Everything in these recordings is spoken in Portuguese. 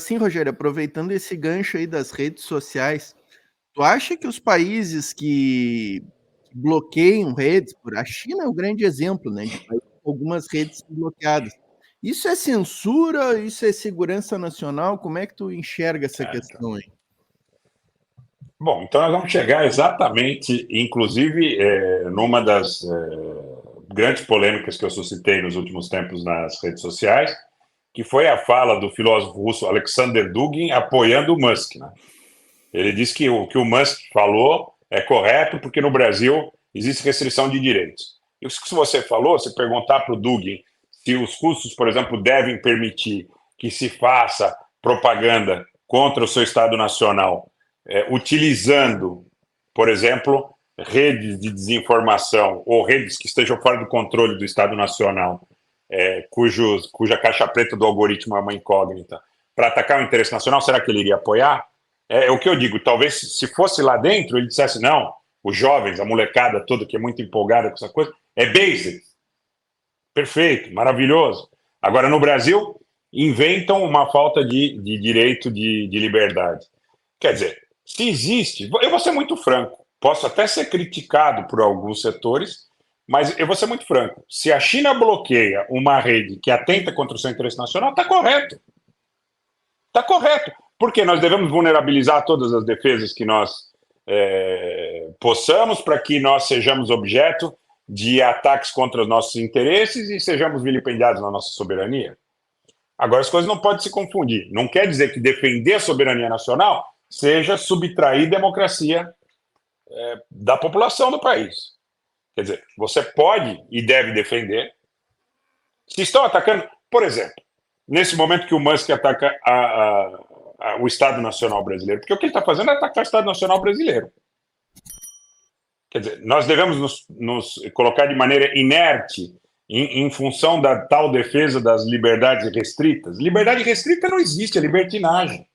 assim, Rogério, aproveitando esse gancho aí das redes sociais, tu acha que os países que bloqueiam redes, a China é o grande exemplo, né, de país com algumas redes bloqueadas. Isso é censura? Isso é segurança nacional? Como é que tu enxerga essa Então. questão aí? Bom, então nós vamos chegar exatamente, inclusive, numa das grandes polêmicas que eu suscitei nos últimos tempos nas redes sociais, que foi a fala do filósofo russo Alexander Dugin apoiando o Musk, né? Ele disse que o que o Musk falou é correto porque no Brasil existe restrição de direitos. Isso que você falou, se perguntar para o Dugin se os russos, por exemplo, devem permitir que se faça propaganda contra o seu Estado Nacional, utilizando, por exemplo, redes de desinformação ou redes que estejam fora do controle do Estado Nacional, cuja caixa preta do algoritmo é uma incógnita, para atacar o interesse nacional, será que ele iria apoiar? É o que eu digo, talvez se fosse lá dentro, ele dissesse, não, os jovens, a molecada toda que é muito empolgada com essa coisa, é basic, perfeito, maravilhoso. Agora, no Brasil, inventam uma falta de direito de liberdade. Quer dizer, se existe, eu vou ser muito franco, posso até ser criticado por alguns setores, mas eu vou ser muito franco, se a China bloqueia uma rede que atenta contra o seu interesse nacional, está correto. Está correto, porque nós devemos vulnerabilizar todas as defesas que nós possamos para que nós sejamos objeto de ataques contra os nossos interesses e sejamos vilipendiados na nossa soberania. Agora, as coisas não podem se confundir. Não quer dizer que defender a soberania nacional seja subtrair democracia da população do país. Quer dizer, você pode e deve defender. Se estão atacando, por exemplo, nesse momento que o Musk ataca o Estado Nacional Brasileiro, porque o que ele está fazendo é atacar o Estado Nacional Brasileiro. Quer dizer, nós devemos nos colocar de maneira inerte em função da tal defesa das liberdades restritas. Liberdade restrita não existe, é libertinagem.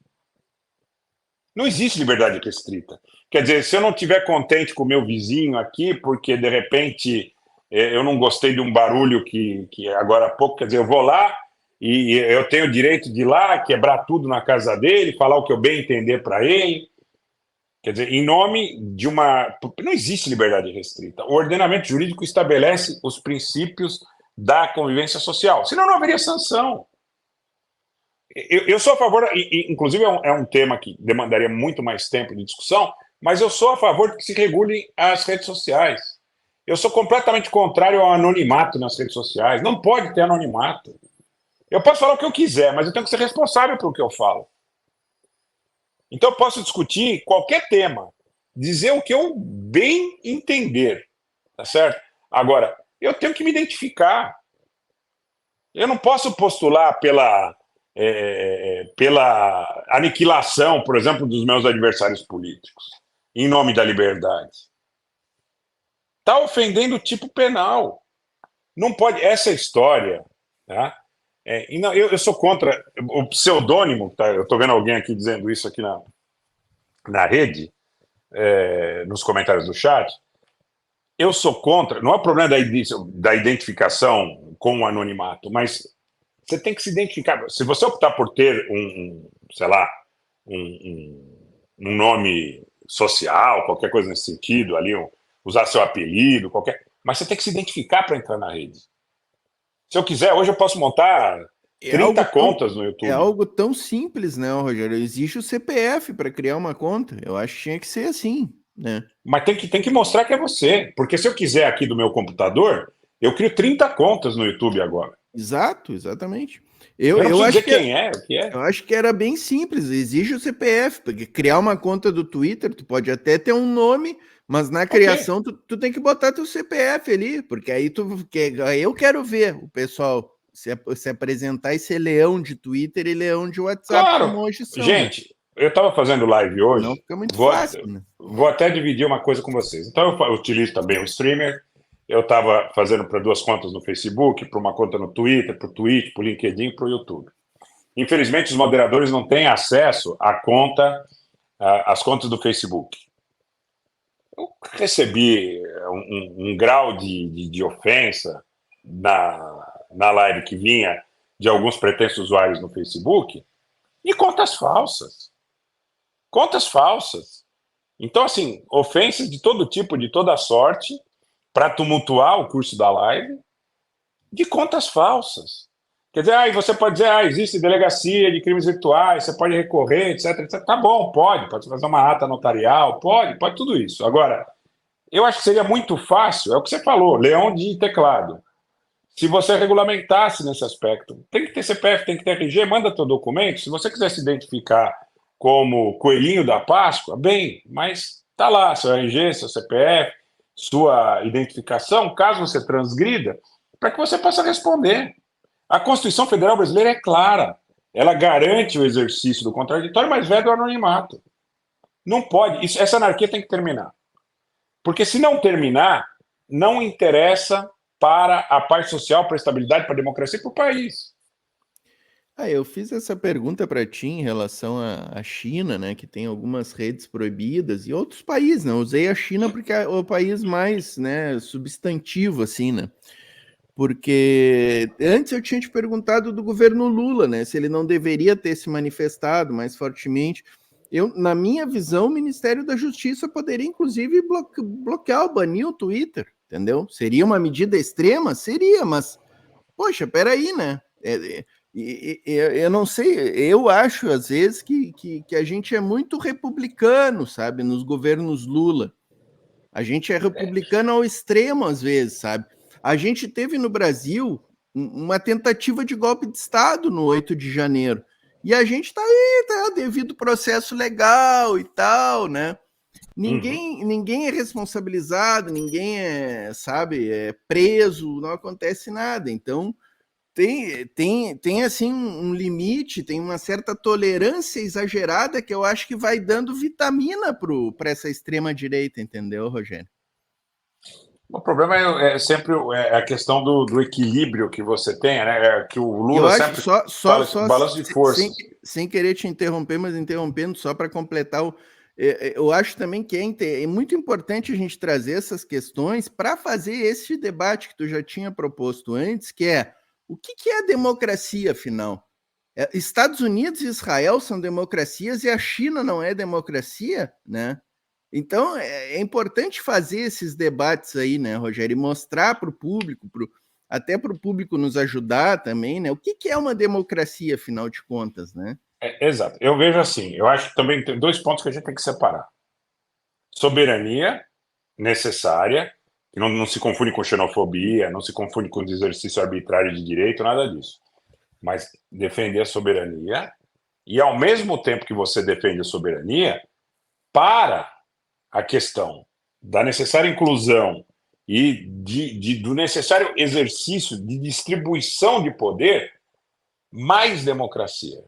Não existe liberdade restrita. Quer dizer, se eu não estiver contente com o meu vizinho aqui, porque de repente eu não gostei de um barulho que agora há pouco, quer dizer, eu vou lá e eu tenho o direito de ir lá, quebrar tudo na casa dele, falar o que eu bem entender para ele. Quer dizer, em nome de uma... Não existe liberdade restrita. O ordenamento jurídico estabelece os princípios da convivência social. Senão não haveria sanção. Eu sou a favor, inclusive é um tema que demandaria muito mais tempo de discussão, mas eu sou a favor de que se regulem as redes sociais. Eu sou completamente contrário ao anonimato nas redes sociais. Não pode ter anonimato. Eu posso falar o que eu quiser, mas eu tenho que ser responsável pelo que eu falo. Então eu posso discutir qualquer tema, dizer o que eu bem entender, tá certo? Agora, eu tenho que me identificar. Eu não posso postular pela aniquilação, por exemplo, dos meus adversários políticos, em nome da liberdade. Está ofendendo o tipo penal. Não pode. Essa história, tá? Eu sou contra o pseudônimo, tá? Eu estou vendo alguém aqui dizendo isso aqui na rede, nos comentários do chat. Eu sou contra, não é o problema da identificação com o anonimato, mas você tem que se identificar. Se você optar por ter sei lá, um nome social, qualquer coisa nesse sentido, ali, usar seu apelido, mas você tem que se identificar para entrar na rede. Se eu quiser, hoje eu posso montar 30 contas no YouTube. É algo tão simples, né, Rogério? Existe o CPF para criar uma conta. Eu acho que tinha que ser assim, né? Mas tem que mostrar que é você. Porque se eu quiser aqui do meu computador, eu crio 30 contas no YouTube agora. Exato, exatamente. Eu não preciso acho dizer quem é, o que é. Eu acho que era bem simples. Exige o CPF, porque criar uma conta do Twitter, tu pode até ter um nome, mas na criação tu tem que botar teu CPF ali, porque aí eu quero ver o pessoal se apresentar e ser leão de Twitter e leão de WhatsApp, Claro, como hoje são, gente, né? eu estava fazendo live hoje, Não fica muito fácil, né? vou até dividir uma coisa com vocês. Então eu utilizo também o streamer, eu estava fazendo para 2 contas no Facebook, para uma conta no Twitter, para o Twitch, para o LinkedIn e para o YouTube. Infelizmente, os moderadores não têm acesso às contas do Facebook. Eu recebi um grau de ofensa na live que vinha de alguns pretensos usuários no Facebook, E contas falsas. Contas falsas. Então, assim, ofensas de todo tipo, de toda sorte, para tumultuar o curso da live, de contas falsas. Quer dizer, você pode dizer, existe delegacia de crimes virtuais, você pode recorrer, etc, etc. Tá bom, pode fazer uma ata notarial, pode tudo isso. Agora, eu acho que seria muito fácil, é o que você falou, leão de teclado. Se você regulamentasse nesse aspecto, tem que ter CPF, tem que ter RG, manda teu documento. Se você quiser se identificar como coelhinho da Páscoa, bem, mas tá lá, seu RG, seu CPF, sua identificação, caso você transgrida, para que você possa responder. A Constituição Federal Brasileira é clara. Ela garante o exercício do contraditório, mas veda o anonimato. Não pode. Essa anarquia tem que terminar. Porque se não terminar, não interessa para a parte social, para a estabilidade, para a democracia e para o país. Eu fiz essa pergunta para ti em relação à China, né, que tem algumas redes proibidas, e outros países, né? Usei a China porque é o país mais, né, substantivo, assim, né? Porque antes eu tinha te perguntado do governo Lula, né, se ele não deveria ter se manifestado mais fortemente. Na minha visão, o Ministério da Justiça poderia, inclusive, bloquear ou banir o Twitter, entendeu? Seria uma medida extrema? Seria, mas, poxa, peraí, né? Eu não sei, eu acho, às vezes, que a gente é muito republicano, sabe, nos governos Lula. A gente é republicano ao extremo, às vezes, sabe? A gente teve no Brasil uma tentativa de golpe de Estado no 8 de janeiro. E a gente tá aí, tá devido processo legal e tal, né? Ninguém é responsabilizado, ninguém é preso, não acontece nada. Então, tem assim um limite, tem uma certa tolerância exagerada que eu acho que vai dando vitamina para essa extrema direita, entendeu, Rogério? O problema é sempre a questão do equilíbrio que você tem, né? Que o Lula Eu acho sempre só fala de balanço de forças. sem querer te interromper, mas interrompendo só para completar eu acho também que é muito importante a gente trazer essas questões para fazer esse debate que tu já tinha proposto antes, que é o que é democracia, afinal? Estados Unidos e Israel são democracias e a China não é democracia, né? Então é importante fazer esses debates aí, né, Rogério, e mostrar para o público, até para o público nos ajudar também, né? O que é uma democracia, afinal de contas, né? Exato. Eu vejo assim, eu acho que também tem dois pontos que a gente tem que separar. Soberania necessária, que não se confunde com xenofobia, não se confunde com exercício arbitrário de direito, nada disso. Mas defender a soberania e, ao mesmo tempo que você defende a soberania, para a questão da necessária inclusão e do necessário exercício de distribuição de poder, mais democracia.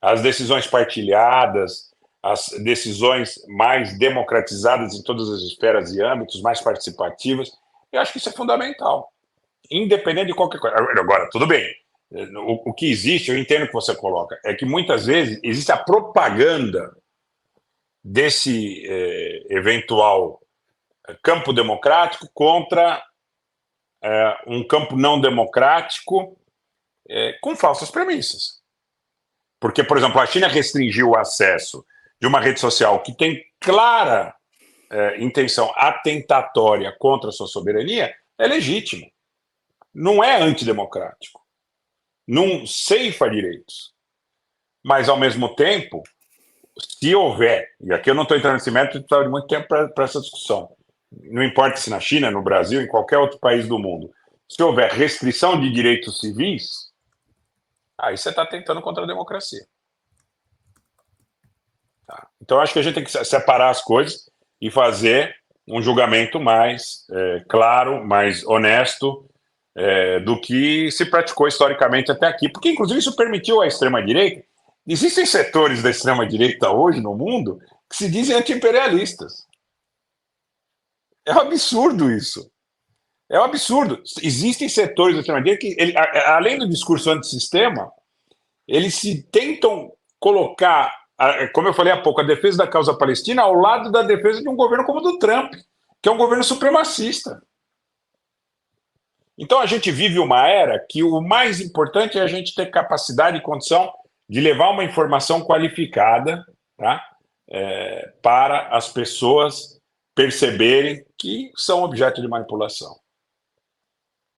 As decisões partilhadas, as decisões mais democratizadas em todas as esferas e âmbitos, mais participativas, eu acho que isso é fundamental, independente de qualquer coisa. Agora, tudo bem, o que existe, eu entendo o que você coloca, é que muitas vezes existe a propaganda desse eventual campo democrático contra um campo não democrático com falsas premissas. Porque, por exemplo, a China restringiu o acesso de uma rede social que tem clara intenção atentatória contra a sua soberania, é legítimo. Não é antidemocrático. Não ceifa direitos. Mas, ao mesmo tempo, se houver, e aqui eu não estou entrando nesse método, precisava de muito tempo para essa discussão, não importa se na China, no Brasil, em qualquer outro país do mundo, se houver restrição de direitos civis, aí você está tentando contra a democracia. Tá? Então, acho que a gente tem que separar as coisas e fazer um julgamento mais claro, mais honesto do que se praticou historicamente até aqui. Porque, inclusive, isso permitiu à extrema-direita. Existem setores da extrema-direita hoje no mundo que se dizem anti-imperialistas. É um absurdo isso. É um absurdo. Existem setores da extrema-direita que, além do discurso antissistema, eles se tentam colocar, como eu falei há pouco, a defesa da causa palestina ao lado da defesa de um governo como o do Trump, que é um governo supremacista. Então a gente vive uma era que o mais importante é a gente ter capacidade e condição de levar uma informação qualificada, tá? Para as pessoas perceberem que são objeto de manipulação.